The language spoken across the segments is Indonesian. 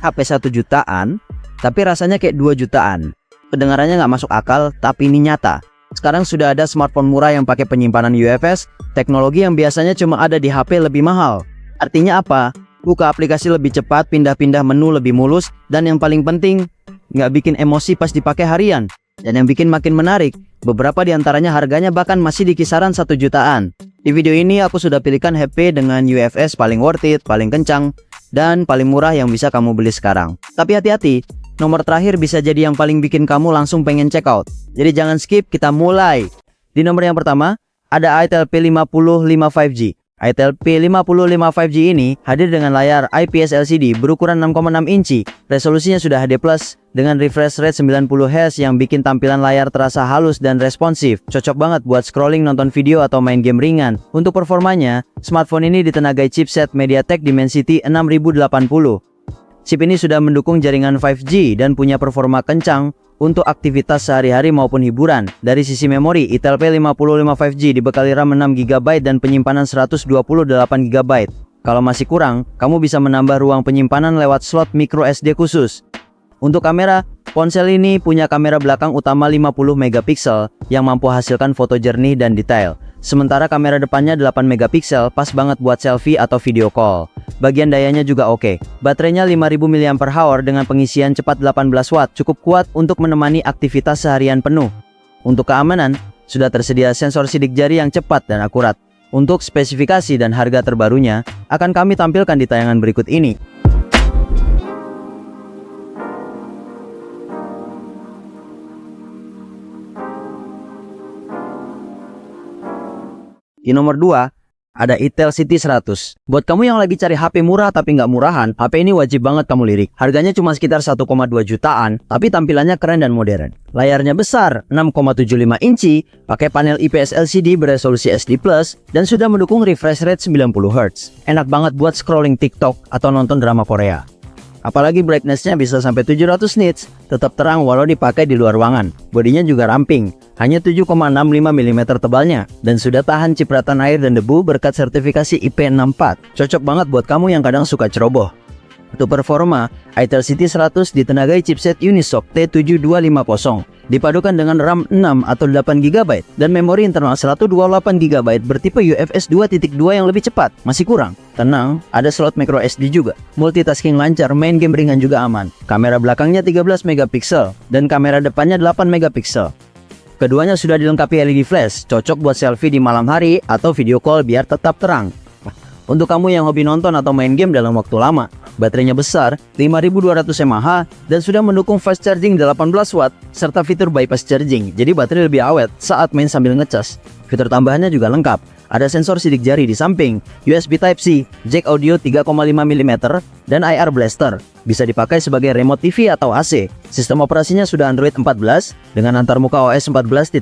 HP 1 jutaan, tapi rasanya kayak 2 jutaan. Kedengarannya nggak masuk akal, tapi ini nyata. Sekarang sudah ada smartphone murah yang pakai penyimpanan UFS, teknologi yang biasanya cuma ada di HP lebih mahal. Artinya apa? Buka aplikasi lebih cepat, pindah-pindah menu lebih mulus, dan yang paling penting, nggak bikin emosi pas dipakai harian. Dan yang bikin makin menarik, beberapa di antaranya harganya bahkan masih di kisaran 1 jutaan. Di video ini aku sudah pilihkan HP dengan UFS paling worth it, paling kencang, dan paling murah yang bisa kamu beli sekarang. Tapi hati-hati, nomor terakhir bisa jadi yang paling bikin kamu langsung pengen check out. Jadi jangan skip, kita mulai. Di nomor yang pertama, ada Itel P55 5G. Itel P55 5G ini hadir dengan layar IPS LCD berukuran 6,6 inci. Resolusinya sudah HD+, dengan refresh rate 90Hz yang bikin tampilan layar terasa halus dan responsif. Cocok banget buat scrolling, nonton video, atau main game ringan. Untuk performanya, smartphone ini ditenagai chipset MediaTek Dimensity 6080. Chip ini sudah mendukung jaringan 5G dan punya performa kencang untuk aktivitas sehari-hari maupun hiburan. Dari sisi memori, Itel P55 5G dibekali RAM 6GB dan penyimpanan 128GB. Kalau masih kurang, kamu bisa menambah ruang penyimpanan lewat slot micro SD khusus. Untuk kamera, ponsel ini punya kamera belakang utama 50MP yang mampu hasilkan foto jernih dan detail. Sementara kamera depannya 8MP, pas banget buat selfie atau video call. Bagian dayanya juga oke. Baterainya 5000 mAh dengan pengisian cepat 18 Watt, cukup kuat untuk menemani aktivitas seharian penuh. Untuk keamanan, sudah tersedia sensor sidik jari yang cepat dan akurat. Untuk spesifikasi dan harga terbarunya, akan kami tampilkan di tayangan berikut ini. Di nomor 2, ada Itel City 100. Buat kamu yang lagi cari HP murah tapi nggak murahan, HP ini wajib banget kamu lirik. Harganya cuma sekitar 1,2 jutaan, tapi tampilannya keren dan modern. Layarnya besar, 6,75 inci, pakai panel IPS LCD beresolusi SD+, dan sudah mendukung refresh rate 90Hz. Enak banget buat scrolling TikTok atau nonton drama Korea. Apalagi brightness-nya bisa sampai 700 nits, tetap terang walau dipakai di luar ruangan. Bodinya juga ramping, hanya 7,65 mm tebalnya, dan sudah tahan cipratan air dan debu berkat sertifikasi IP64. Cocok banget buat kamu yang kadang suka ceroboh. Untuk performa, Itel City 100 ditenagai chipset Unisoc T7250, dipadukan dengan RAM 6 atau 8GB, dan memori internal 128GB bertipe UFS 2.2 yang lebih cepat. Masih kurang? Tenang, ada slot micro SD juga. Multitasking lancar, main game ringan juga aman. Kamera belakangnya 13MP, dan kamera depannya 8MP. Keduanya sudah dilengkapi LED flash, cocok buat selfie di malam hari atau video call biar tetap terang. Untuk kamu yang hobi nonton atau main game dalam waktu lama, baterainya besar, 5200 mAh, dan sudah mendukung fast charging 18 Watt, serta fitur bypass charging, jadi baterai lebih awet saat main sambil ngecas. Fitur tambahannya juga lengkap, ada sensor sidik jari di samping, USB Type-C, jack audio 3,5mm, dan IR blaster. Bisa dipakai sebagai remote TV atau AC. Sistem operasinya sudah Android 14 dengan antarmuka OS 14.5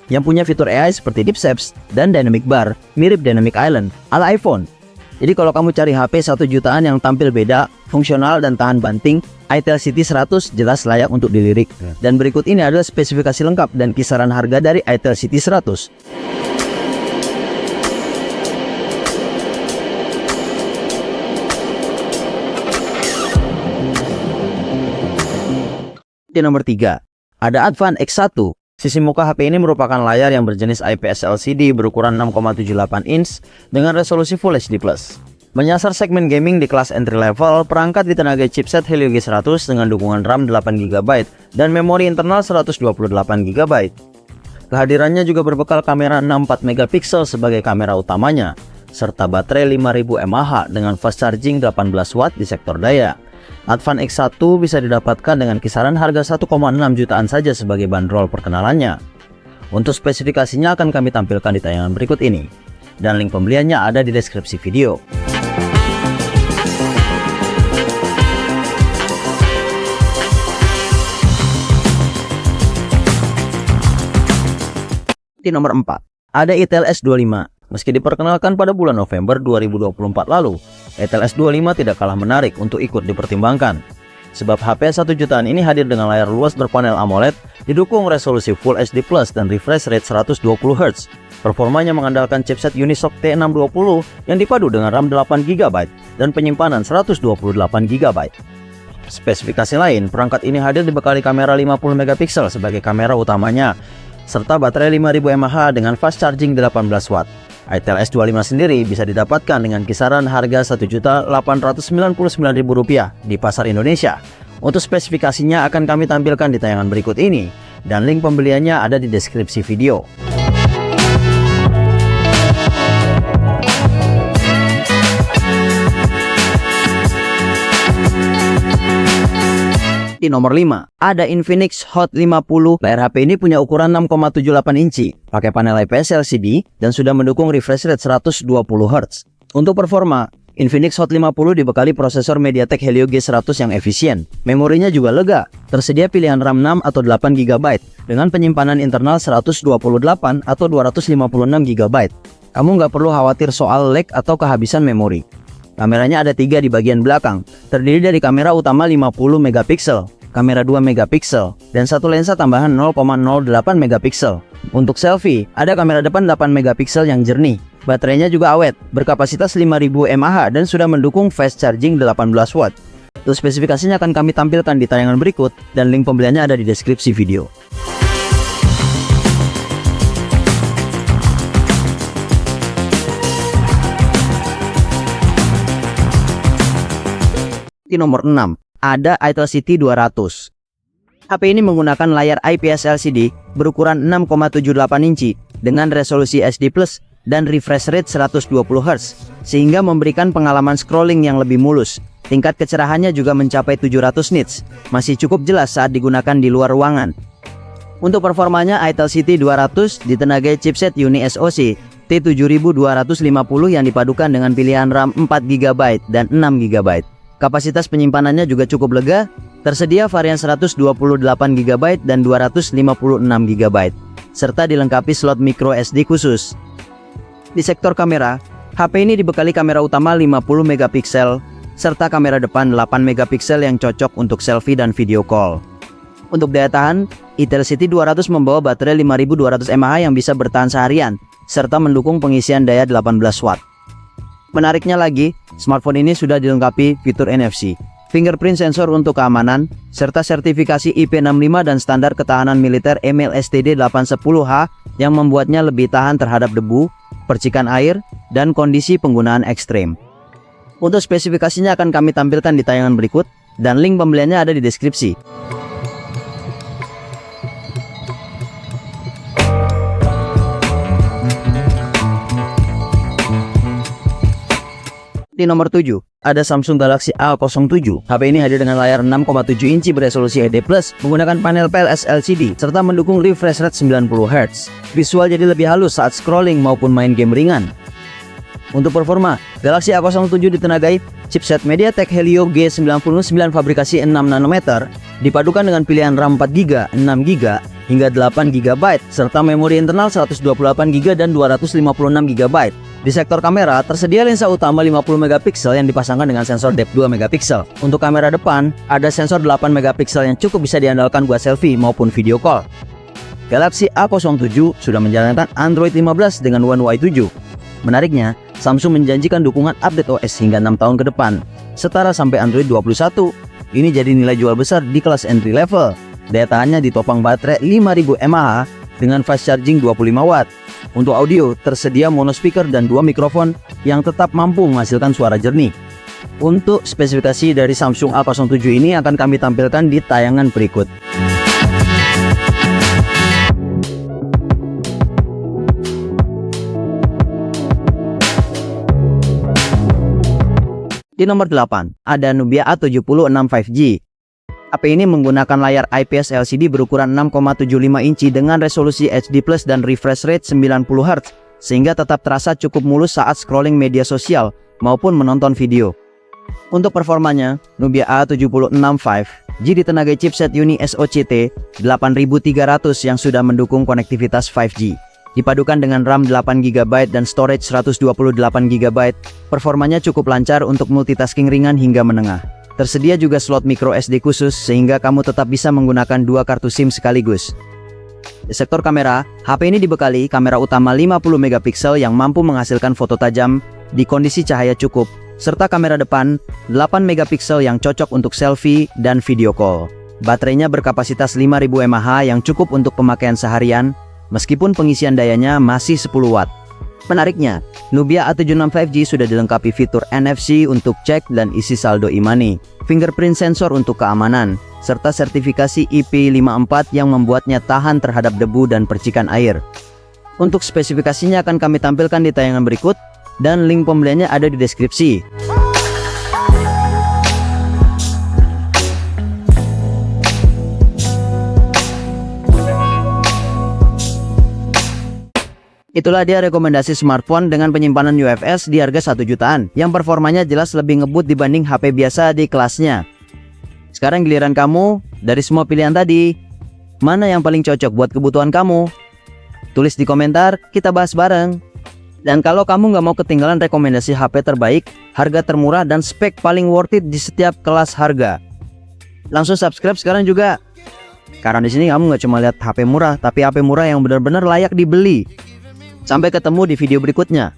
yang punya fitur AI seperti Deep Steps dan Dynamic Bar, mirip Dynamic Island ala iPhone. Jadi kalau kamu cari HP 1 jutaan yang tampil beda, fungsional, dan tahan banting, Itel City 100 jelas layak untuk dilirik. Dan berikut ini adalah spesifikasi lengkap dan kisaran harga dari Itel City 100. Di nomor 3, ada Advan X1. Sisi muka HP ini merupakan layar yang berjenis IPS LCD berukuran 6,78 inch dengan resolusi Full HD+. Menyasar segmen gaming di kelas entry level, perangkat ditenagai chipset Helio G100 dengan dukungan RAM 8GB dan memori internal 128GB. Kehadirannya juga berbekal kamera 64MP sebagai kamera utamanya, serta baterai 5000 mAh dengan fast charging 18 Watt di sektor daya. Advan X1 bisa didapatkan dengan kisaran harga 1,6 jutaan saja sebagai bandrol perkenalannya. Untuk spesifikasinya akan kami tampilkan di tayangan berikut ini, dan link pembeliannya ada di deskripsi video. Di nomor 4, ada Itel S25. Meski diperkenalkan pada bulan November 2024 lalu, Itel S25 tidak kalah menarik untuk ikut dipertimbangkan. Sebab HP 1 jutaan ini hadir dengan layar luas berpanel AMOLED, didukung resolusi Full HD Plus dan refresh rate 120Hz. Performanya mengandalkan chipset Unisoc T620 yang dipadu dengan RAM 8GB dan penyimpanan 128GB. Spesifikasi lain, perangkat ini hadir dibekali kamera 50MP sebagai kamera utamanya, serta baterai 5000 mAh dengan fast charging 18W. Itel S25 sendiri bisa didapatkan dengan kisaran harga Rp1.899.000 di pasar Indonesia. Untuk spesifikasinya akan kami tampilkan di tayangan berikut ini, dan link pembeliannya ada di deskripsi video. Di nomor 5, ada Infinix Hot 50. Layar HP ini punya ukuran 6,78 inci, pakai panel IPS LCD, dan sudah mendukung refresh rate 120Hz. Untuk performa, Infinix Hot 50 dibekali prosesor MediaTek Helio G100 yang efisien. Memorinya juga lega, tersedia pilihan RAM 6 atau 8GB, dengan penyimpanan internal 128 atau 256GB. Kamu nggak perlu khawatir soal lag atau kehabisan memori. Kameranya ada 3 di bagian belakang, terdiri dari kamera utama 50MP, kamera 2MP, dan satu lensa tambahan 0,08MP. Untuk selfie, ada kamera depan 8MP yang jernih. Baterainya juga awet, berkapasitas 5000 mAh dan sudah mendukung fast charging 18W. Untuk spesifikasinya akan kami tampilkan di tayangan berikut, dan link pembeliannya ada di deskripsi video. Di nomor 6, ada Itel City 200. HP ini menggunakan layar IPS LCD berukuran 6,78 inci dengan resolusi HD+ dan refresh rate 120Hz, sehingga memberikan pengalaman scrolling yang lebih mulus. Tingkat kecerahannya juga mencapai 700 nits, masih cukup jelas saat digunakan di luar ruangan. Untuk performanya, Itel City 200 ditenagai chipset UniSoC T7250 yang dipadukan dengan pilihan RAM 4GB dan 6GB. Kapasitas penyimpanannya juga cukup lega, tersedia varian 128GB dan 256GB, serta dilengkapi slot micro SD khusus. Di sektor kamera, HP ini dibekali kamera utama 50MP, serta kamera depan 8MP yang cocok untuk selfie dan video call. Untuk daya tahan, Itel City 200 membawa baterai 5200 mAh yang bisa bertahan seharian, serta mendukung pengisian daya 18W. Menariknya lagi, smartphone ini sudah dilengkapi fitur NFC, fingerprint sensor untuk keamanan, serta sertifikasi IP65 dan standar ketahanan militer EMIL STD 810H yang membuatnya lebih tahan terhadap debu, percikan air, dan kondisi penggunaan ekstrim. Untuk spesifikasinya akan kami tampilkan di tayangan berikut, dan link pembeliannya ada di deskripsi. Di nomor 7, ada Samsung Galaxy A07. HP ini hadir dengan layar 6,7 inci beresolusi HD+, menggunakan panel PLS LCD, serta mendukung refresh rate 90Hz. Visual jadi lebih halus saat scrolling maupun main game ringan. Untuk performa, Galaxy A07 ditenagai chipset MediaTek Helio G99 fabrikasi 6nm, dipadukan dengan pilihan RAM 4GB, 6GB, hingga 8GB, serta memori internal 128GB dan 256GB. Di sektor kamera, tersedia lensa utama 50MP yang dipasangkan dengan sensor depth 2MP. Untuk kamera depan, ada sensor 8MP yang cukup bisa diandalkan buat selfie maupun video call. Galaxy A07 sudah menjalankan Android 15 dengan One UI 7. Menariknya, Samsung menjanjikan dukungan update OS hingga 6 tahun ke depan, setara sampai Android 21. Ini jadi nilai jual besar di kelas entry level. Daya tahannya ditopang baterai 5000 mAh dengan fast charging 25W. Untuk audio, tersedia mono speaker dan 2 mikrofon yang tetap mampu menghasilkan suara jernih. Untuk spesifikasi dari Samsung A07 ini akan kami tampilkan di tayangan berikut. Di nomor 8, ada Nubia A76 5G. HP ini menggunakan layar IPS LCD berukuran 6,75 inci dengan resolusi HD+ dan refresh rate 90Hz, sehingga tetap terasa cukup mulus saat scrolling media sosial maupun menonton video. Untuk performanya, Nubia A76 5G ditenagai chipset UniSoC T8300 yang sudah mendukung konektivitas 5G. Dipadukan dengan RAM 8GB dan storage 128GB, performanya cukup lancar untuk multitasking ringan hingga menengah. Tersedia juga slot micro SD khusus sehingga kamu tetap bisa menggunakan 2 kartu SIM sekaligus. Di sektor kamera, HP ini dibekali kamera utama 50 megapiksel yang mampu menghasilkan foto tajam di kondisi cahaya cukup, serta kamera depan 8 megapiksel yang cocok untuk selfie dan video call. Baterainya berkapasitas 5000 mAh yang cukup untuk pemakaian seharian, meskipun pengisian dayanya masih 10 watt. Menariknya, Nubia A76 5G sudah dilengkapi fitur NFC untuk cek dan isi saldo e-money, fingerprint sensor untuk keamanan, serta sertifikasi IP54 yang membuatnya tahan terhadap debu dan percikan air. Untuk spesifikasinya akan kami tampilkan di tayangan berikut, dan link pembeliannya ada di deskripsi. Itulah dia rekomendasi smartphone dengan penyimpanan UFS di harga 1 jutaan, yang performanya jelas lebih ngebut dibanding HP biasa di kelasnya. Sekarang giliran kamu, dari semua pilihan tadi, mana yang paling cocok buat kebutuhan kamu? Tulis di komentar, kita bahas bareng. Dan kalau kamu nggak mau ketinggalan rekomendasi HP terbaik, harga termurah, dan spek paling worth it di setiap kelas harga, langsung subscribe sekarang juga. Karena di sini kamu nggak cuma lihat HP murah, tapi HP murah yang benar-benar layak dibeli. Sampai ketemu di video berikutnya.